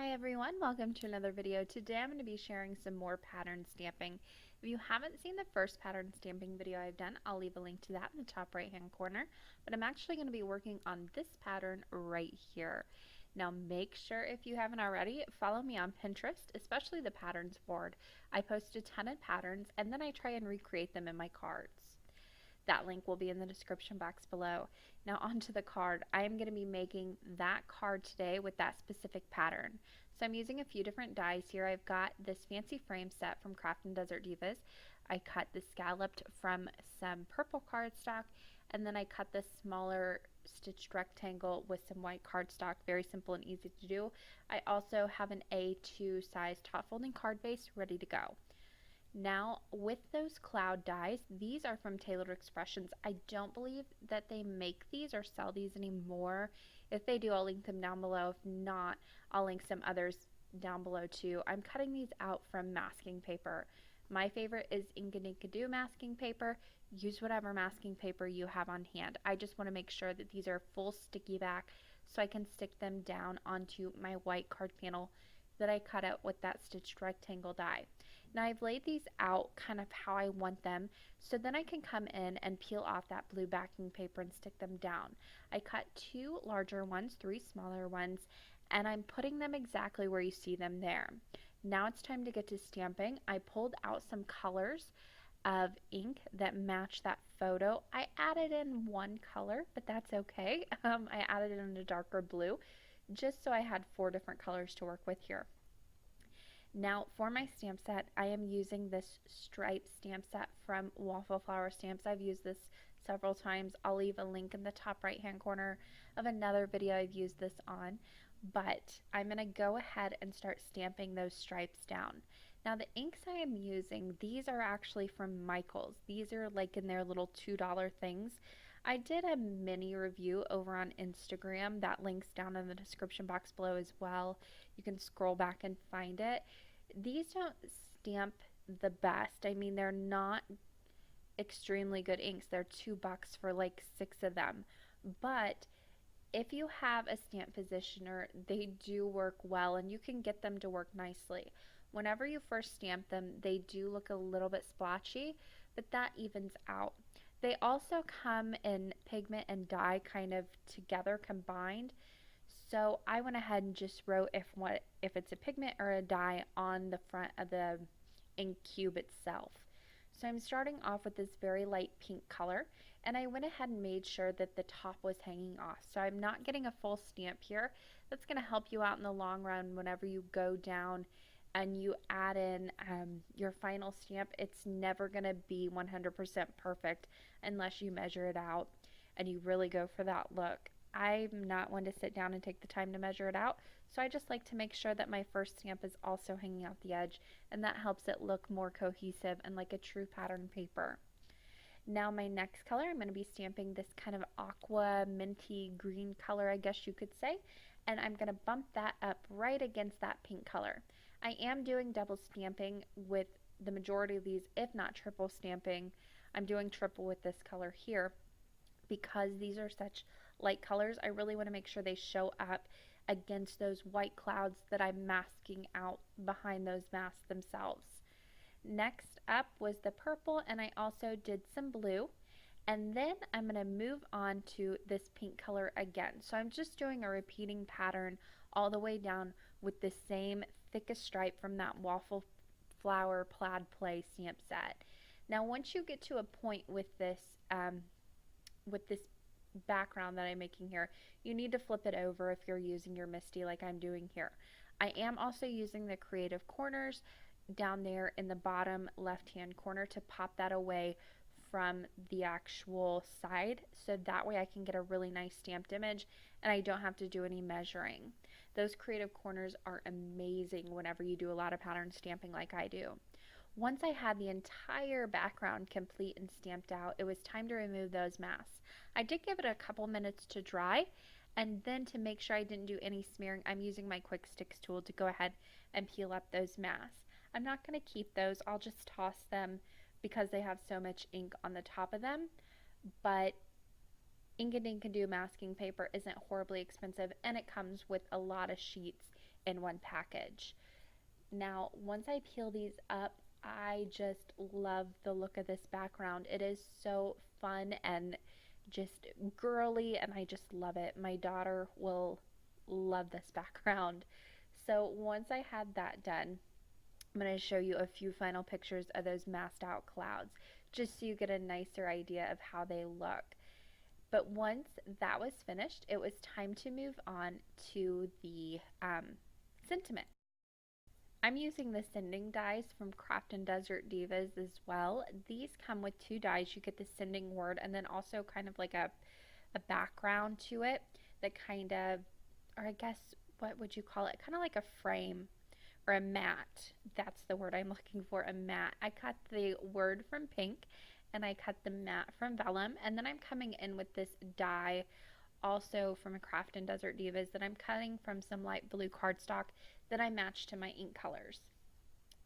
Hi everyone, welcome to another video. Today I'm going to be sharing some more pattern stamping. If you haven't seen the first pattern stamping video I've done, I'll leave a link to that in the top right hand corner, but I'm actually going to be working on this pattern right here. Now make sure, if you haven't already, follow me on Pinterest, especially the patterns board. I post a ton of patterns and then I try and recreate them in my cards. That link will be in the description box below. Now onto the card. I am going to be making that card today with that specific pattern. So I'm using a few different dies here. I've got this fancy frame set from Craft and Desert Divas. I cut the scalloped from some purple cardstock, and then I cut this smaller stitched rectangle with some white cardstock. Very simple and easy to do. I also have an A2 size top folding card base ready to go. Now, with those cloud dies, these are from Tailored Expressions. I don't believe that they make these or sell these anymore. If they do, I'll link them down below. If not, I'll link some others down below too. I'm cutting these out from masking paper. My favorite is Inkadoo masking paper. Use whatever masking paper you have on hand. I just want to make sure that these are full sticky back so I can stick them down onto my white card panel that I cut out with that stitched rectangle die. Now I've laid these out kind of how I want them, so then I can come in and peel off that blue backing paper and stick them down. I cut two larger ones, three smaller ones, and I'm putting them exactly where you see them there. Now it's time to get to stamping. I pulled out some colors of ink that match that photo. I added in one color, but that's okay. I added it in a darker blue just so I had four different colors to work with here. Now for my stamp set, I am using this striped stamp set from Waffle Flower Stamps. I've used this several times. I'll leave a link in the top right hand corner of another video I've used this on, but I'm going to go ahead and start stamping those stripes down. Now the inks I am using, these are actually from Michaels. These are like in their little $2 things. I did a mini review over on Instagram. That link's down in the description box below as well. You can scroll back and find it. These don't stamp the best. I mean, they're not extremely good inks. They're $2 for like 6 of them. But if you have a stamp positioner, they do work well and you can get them to work nicely. Whenever you first stamp them, they do look a little bit splotchy, but that evens out. They also come in pigment and dye kind of together combined. So I went ahead and just wrote if it's a pigment or a dye on the front of the ink cube itself. So I'm starting off with this very light pink color, and I went ahead and made sure that the top was hanging off. So I'm not getting a full stamp here. That's going to help you out in the long run whenever you go down and you add in your final stamp. It's never going to be 100% perfect unless you measure it out and you really go for that look. I'm not one to sit down and take the time to measure it out, so I just like to make sure that my first stamp is also hanging out the edge, and that helps it look more cohesive and like a true pattern paper. Now my next color, I'm going to be stamping this kind of aqua minty green color, I guess you could say, and I'm going to bump that up right against that pink color. I am doing double stamping with the majority of these, if not triple stamping. I'm doing triple with this color here because these are such light colors. I really want to make sure they show up against those white clouds that I'm masking out behind those masks themselves. Next up was the purple, and I also did some blue, and then I'm going to move on to this pink color again. So I'm just doing a repeating pattern all the way down with the same thickest stripe from that Waffle Flower Plaid Play stamp set. Now once you get to a point with this background that I'm making here, you need to flip it over if you're using your MISTI like I'm doing here. I am also using the creative corners down there in the bottom left hand corner to pop that away from the actual side, so that way I can get a really nice stamped image and I don't have to do any measuring. Those creative corners are amazing whenever you do a lot of pattern stamping like I do. Once I had the entire background complete and stamped out, it was time to remove those masks. I did give it a couple minutes to dry, and then to make sure I didn't do any smearing, I'm using my quick sticks tool to go ahead and peel up those masks. I'm not going to keep those, I'll just toss them because they have so much ink on the top of them, but Inkadoo masking paper isn't horribly expensive and it comes with a lot of sheets in one package. Now, once I peel these up, I just love the look of this background. It is so fun and just girly, and I just love it. My daughter will love this background. So once I had that done, I'm going to show you a few final pictures of those masked out clouds just so you get a nicer idea of how they look. But once that was finished, it was time to move on to the sentiment. I'm using the sending dies from Craft and Desert Divas as well. These come with two dies. You get the sending word and then also kind of like a background to it that kind of, or I guess, what would you call it? Kind of like a frame or a mat. That's the word I'm looking for, a mat. I cut the word from pink and I cut the mat from vellum, and then I'm coming in with this die also from a Craft and Desert Divas that I'm cutting from some light blue cardstock that I matched to my ink colors.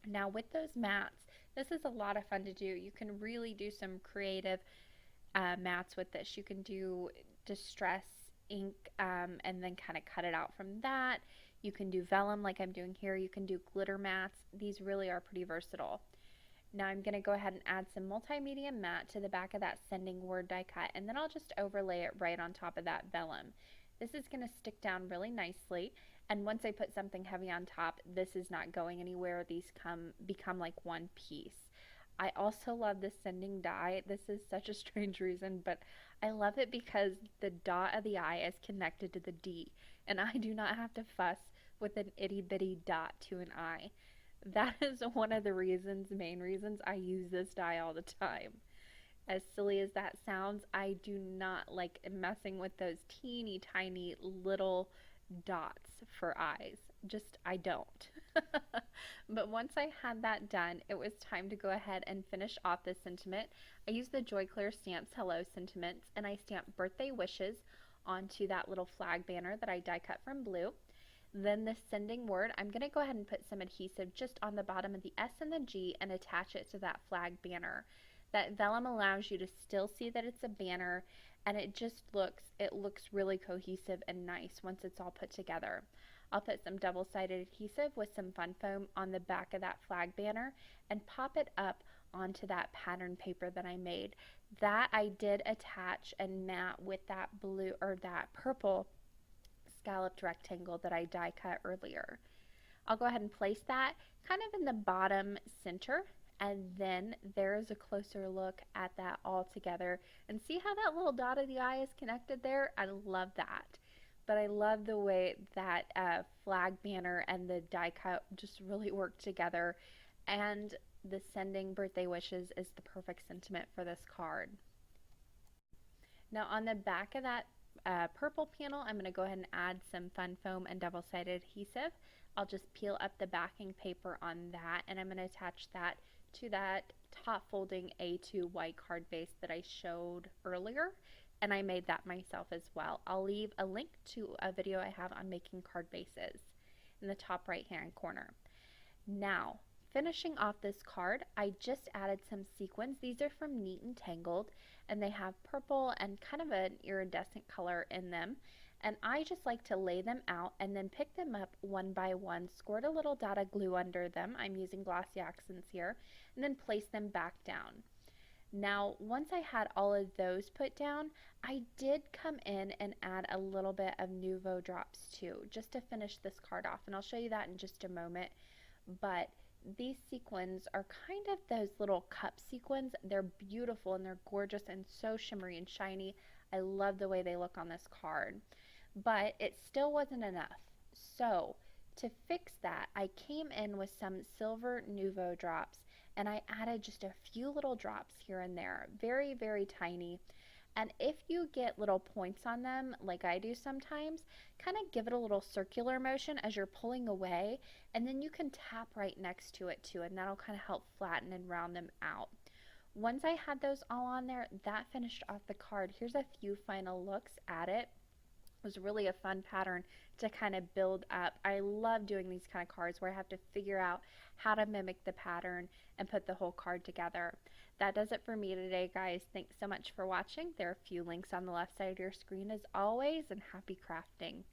Now with those mats, this is a lot of fun to do. You can really do some creative mats with this. You can do distress ink and then kind of cut it out from that. You can do vellum like I'm doing here. You can do glitter mats. These really are pretty versatile. Now I'm going to go ahead and add some multimedia matte to the back of that sending word die cut, and then I'll just overlay it right on top of that vellum. This is going to stick down really nicely, and once I put something heavy on top, this is not going anywhere. These become like one piece. I also love this sending die. This is such a strange reason, but I love it because the dot of the I is connected to the D, and I do not have to fuss with an itty bitty dot to an I. That is one of the main reasons I use this die all the time. As silly as that sounds, I do not like messing with those teeny tiny little dots for eyes. Just, I don't. But once I had that done, it was time to go ahead and finish off this sentiment. I used the Joy Clear Stamps Hello sentiments, and I stamped birthday wishes onto that little flag banner that I die cut from blue. Then the sending word, I'm going to go ahead and put some adhesive just on the bottom of the S and the G and attach it to that flag banner. That vellum allows you to still see that it's a banner, and it looks really cohesive and nice once it's all put together. I'll put some double-sided adhesive with some fun foam on the back of that flag banner and pop it up onto that pattern paper that I made. That I did attach and mat with that blue or that purple scalloped rectangle that I die cut earlier. I'll go ahead and place that kind of in the bottom center, and then there's a closer look at that all together, and see how that little dot of the I is connected there? I love that. But I love the way that flag banner and the die cut just really work together, and the sending birthday wishes is the perfect sentiment for this card. Now on the back of that purple panel, I'm going to go ahead and add some fun foam and double-sided adhesive. I'll just peel up the backing paper on that, and I'm going to attach that to that top folding A2 white card base that I showed earlier, and I made that myself as well. I'll leave a link to a video I have on making card bases in the top right hand corner. Now, finishing off this card, I just added some sequins. These are from Neat and Tangled, and they have purple and kind of an iridescent color in them. And I just like to lay them out and then pick them up one by one, squirt a little dot of glue under them. I'm using glossy accents here, and then place them back down. Now, once I had all of those put down, I did come in and add a little bit of Nuvo drops too, just to finish this card off, and I'll show you that in just a moment. But these sequins are kind of those little cup sequins. They're beautiful and they're gorgeous and so shimmery and shiny. I love the way they look on this card. But it still wasn't enough. So to fix that, I came in with some silver Nuvo drops, and I added just a few little drops here and there, very, very tiny. And if you get little points on them, like I do sometimes, kind of give it a little circular motion as you're pulling away, and then you can tap right next to it too, and that'll kind of help flatten and round them out. Once I had those all on there, that finished off the card. Here's a few final looks at it. It was really a fun pattern to kind of build up. I love doing these kind of cards where I have to figure out how to mimic the pattern and put the whole card together. That does it for me today, guys. Thanks so much for watching. There are a few links on the left side of your screen as always, and happy crafting.